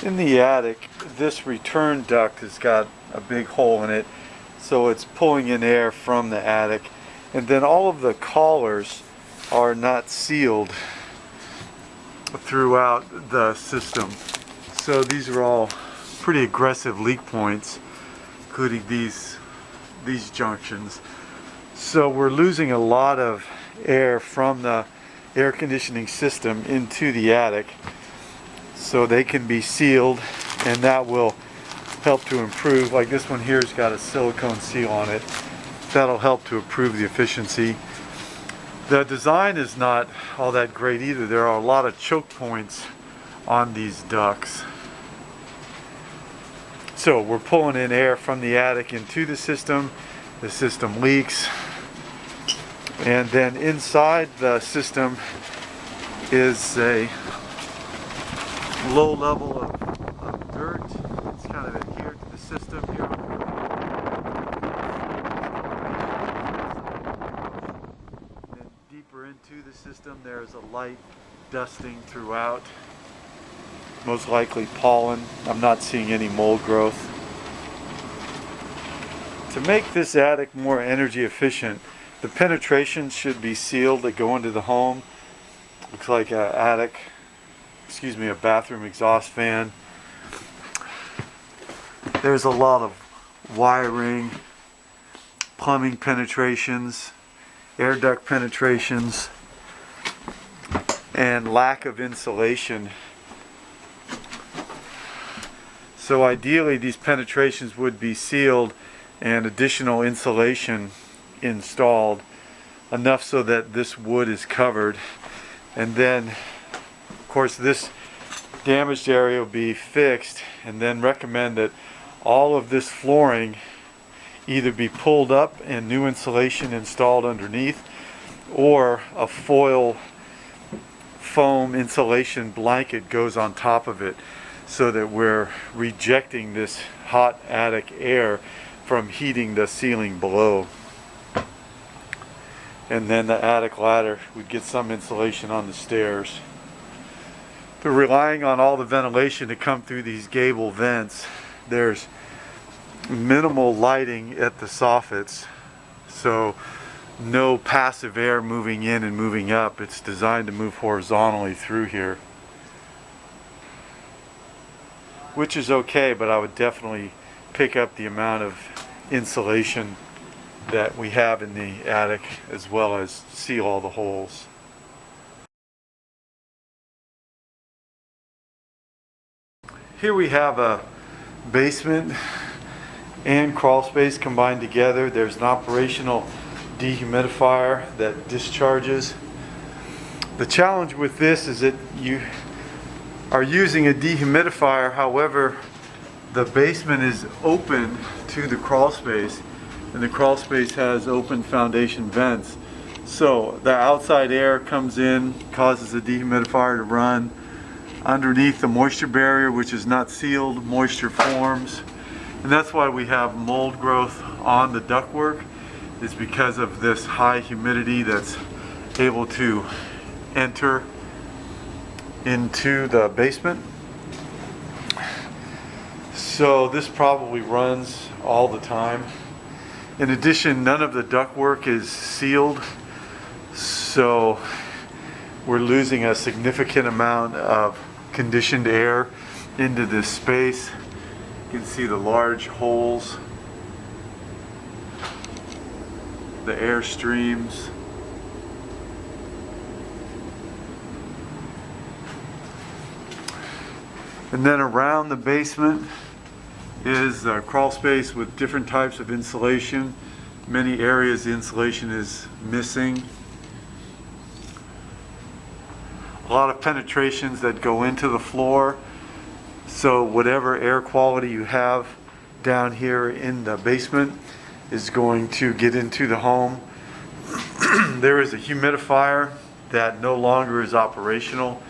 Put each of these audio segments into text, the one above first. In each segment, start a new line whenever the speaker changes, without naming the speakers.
In the attic, this return duct has got a big hole in it, so it's pulling in air from the attic. And then all of the collars are not sealed throughout the system. So these are all pretty aggressive leak points, including these junctions. So we're losing a lot of air from the air conditioning system into the attic. So they can be sealed, and that will help to improve. Like this one here's got a silicone seal on it. That'll help to improve the efficiency. The design is not all that great either. There are a lot of choke points on these ducts. So we're pulling in air from the attic into the system. The system leaks. And then inside the system is a low level of dirt. It's kind of adhered to the system here. And deeper into the system, there's a light dusting throughout. Most likely pollen. I'm not seeing any mold growth. To make this attic more energy efficient, the penetrations should be sealed that go into the home. Looks like a bathroom exhaust fan. There's a lot of wiring, plumbing penetrations, air duct penetrations, and lack of insulation. So ideally these penetrations would be sealed and additional insulation installed, enough so that this wood is covered. And then of course this damaged area will be fixed, and then recommend that all of this flooring either be pulled up and new insulation installed underneath, or a foil foam insulation blanket goes on top of it, so that we're rejecting this hot attic air from heating the ceiling below. And then the attic ladder would get some insulation on the stairs. But relying on all the ventilation to come through these gable vents, there's minimal lighting at the soffits, so no passive air moving in and moving up. It's designed to move horizontally through here, which is okay, but I would definitely pick up the amount of insulation that we have in the attic, as well as seal all the holes. Here we have a basement and crawl space combined together. There's an operational dehumidifier that discharges. The challenge with this is that you are using a dehumidifier, however the basement is open to the crawl space, and the crawl space has open foundation vents. So the outside air comes in, causes the dehumidifier to run. Underneath the moisture barrier, which is not sealed, moisture forms. And that's why we have mold growth on the ductwork, is because of this high humidity that's able to enter into the basement. So this probably runs all the time. In addition, none of the ductwork is sealed, so we're losing a significant amount of conditioned air into this space. You can see the large holes, the air streams. And then around the basement is a crawl space with different types of insulation. Many areas the insulation is missing. A lot of penetrations that go into the floor, so whatever air quality you have down here in the basement is going to get into the home. There is a humidifier that no longer is operational,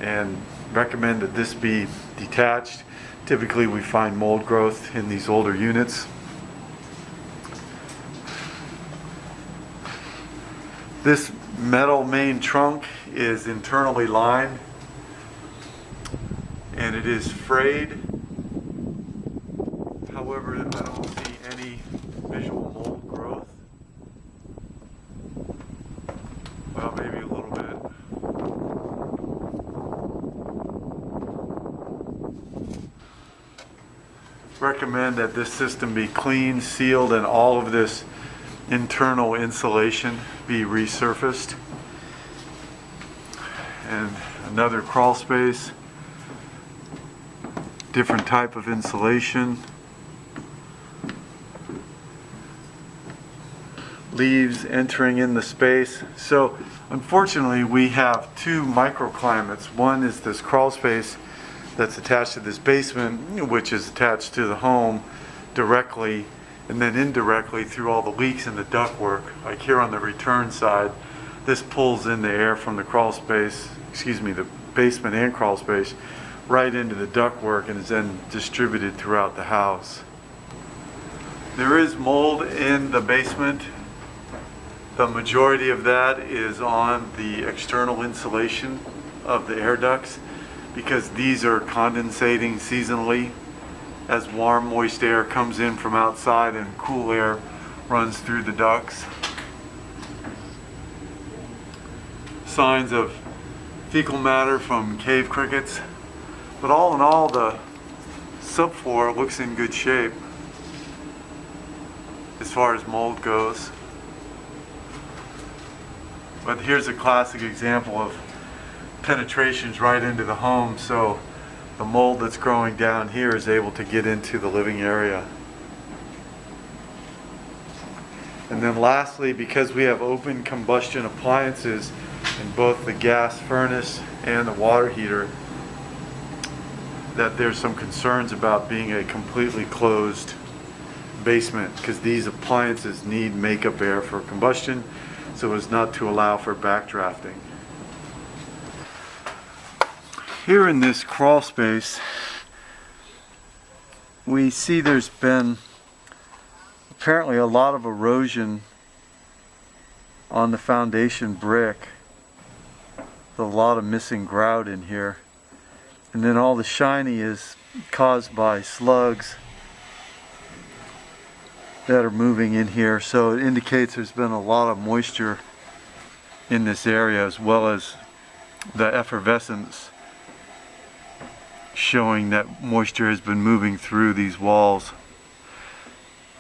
and recommend that this be detached. Typically we find mold growth in these older units. This metal main trunk is internally lined, and it is frayed. However, I don't see any visual mold growth. Well, maybe a little bit. Recommend that this system be cleaned, sealed, and all of this internal insulation be resurfaced. And another crawl space, different type of insulation. Leaves entering in the space. So unfortunately we have two microclimates. One is this crawl space that's attached to this basement, which is attached to the home directly and then indirectly through all the leaks in the ductwork. Like here on the return side, this pulls in the air from the crawl space, the basement and crawl space, right into the ductwork and is then distributed throughout the house. There is mold in the basement. The majority of that is on the external insulation of the air ducts because these are condensating seasonally as warm, moist air comes in from outside and cool air runs through the ducts. Signs of fecal matter from cave crickets, but all in all the subfloor looks in good shape as far as mold goes. But here's a classic example of penetrations right into the home, so the mold that's growing down here is able to get into the living area. And then lastly, because we have open combustion appliances in both the gas furnace and the water heater, that there's some concerns about being a completely closed basement because these appliances need makeup air for combustion so as not to allow for backdrafting. Here in this crawl space, we see there's been apparently a lot of erosion on the foundation brick. There's a lot of missing grout in here. And then all the shiny is caused by slugs that are moving in here, so it indicates there's been a lot of moisture in this area, as well as the effervescence showing that moisture has been moving through these walls.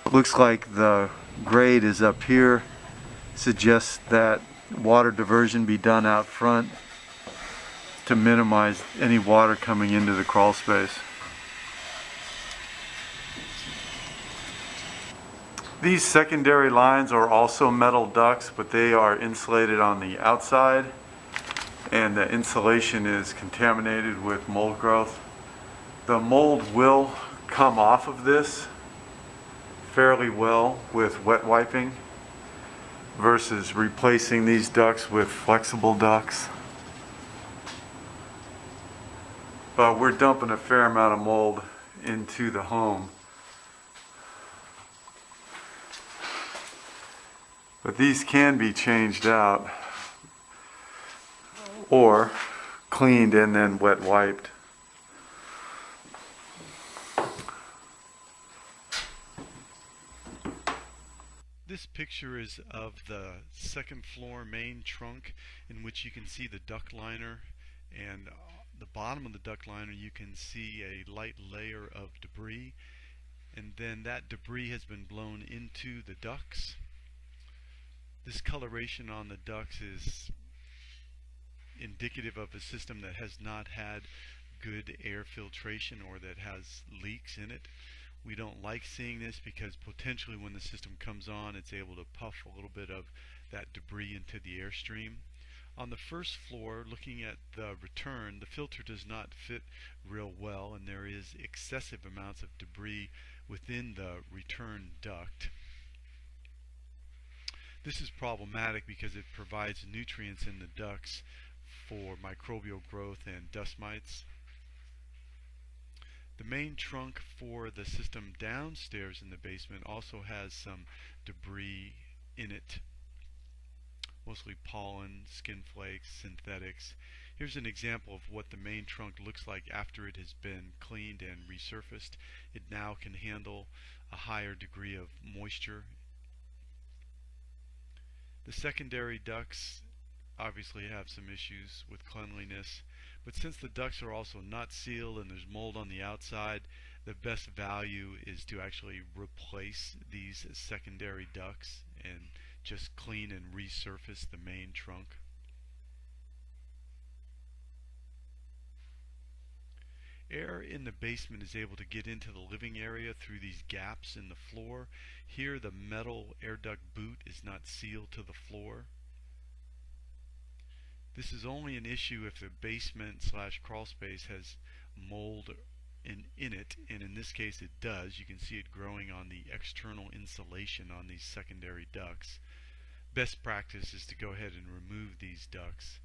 It looks like the grade is up here, suggests that water diversion be done out front to minimize any water coming into the crawl space. These secondary lines are also metal ducts, but they are insulated on the outside, and the insulation is contaminated with mold growth. The mold will come off of this fairly well with wet wiping versus replacing these ducts with flexible ducts. But we're dumping a fair amount of mold into the home. But these can be changed out or cleaned and then wet wiped. This picture is of the second floor main trunk, in which you can see the duct liner, and the bottom of the duct liner you can see a light layer of debris, and then that debris has been blown into the ducts. This coloration on the ducts is indicative of a system that has not had good air filtration or that has leaks in it. We don't like seeing this because potentially when the system comes on, it's able to puff a little bit of that debris into the airstream. On the first floor, looking at the return, the filter does not fit real well, and there is excessive amounts of debris within the return duct. This is problematic because it provides nutrients in the ducts for microbial growth and dust mites. The main trunk for the system downstairs in the basement also has some debris in it, mostly pollen, skin flakes, synthetics. Here's an example of what the main trunk looks like after it has been cleaned and resurfaced. It now can handle a higher degree of moisture. The secondary ducts obviously have some issues with cleanliness, but since the ducts are also not sealed and there's mold on the outside, the best value is to actually replace these secondary ducts and just clean and resurface the main trunk. Air in the basement is able to get into the living area through these gaps in the floor. Here the metal air duct boot is not sealed to the floor. This is only an issue if the basement slash crawl space has mold in it, and in this case it does. You can see it growing on the external insulation on these secondary ducts. Best practice is to go ahead and remove these ducts.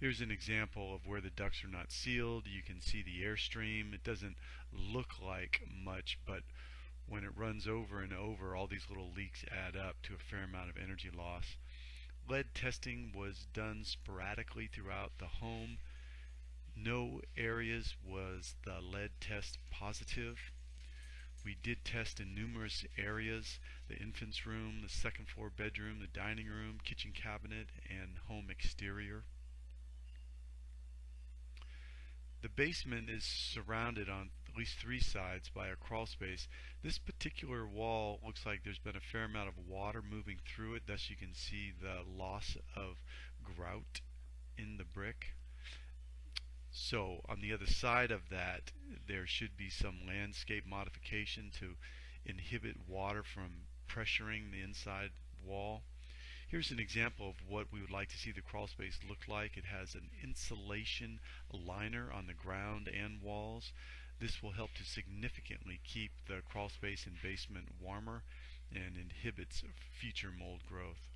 Here's an example of where the ducts are not sealed. You can see the airstream. It doesn't look like much, but when it runs over and over, all these little leaks add up to a fair amount of energy loss. Lead testing was done sporadically throughout the home. No areas was the lead test positive. We did test in numerous areas: the infant's room, the second floor bedroom, the dining room, kitchen cabinet, and home exterior. The basement is surrounded on at least 3 sides by a crawl space. This particular wall looks like there's been a fair amount of water moving through it, thus you can see the loss of grout in the brick. So on the other side of that, there should be some landscape modification to inhibit water from pressuring the inside wall. Here's an example of what we would like to see the crawl space look like. It has an insulation liner on the ground and walls. This will help to significantly keep the crawl space and basement warmer and inhibits future mold growth.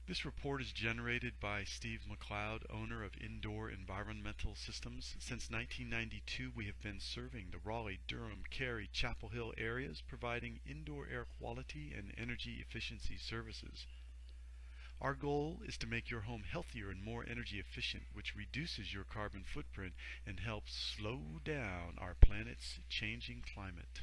This report is generated by Steve McLeod, owner of Indoor Environmental Systems. Since 1992, we have been serving the Raleigh, Durham, Cary, Chapel Hill areas, providing indoor air quality and energy efficiency services. Our goal is to make your home healthier and more energy efficient, which reduces your carbon footprint and helps slow down our planet's changing climate.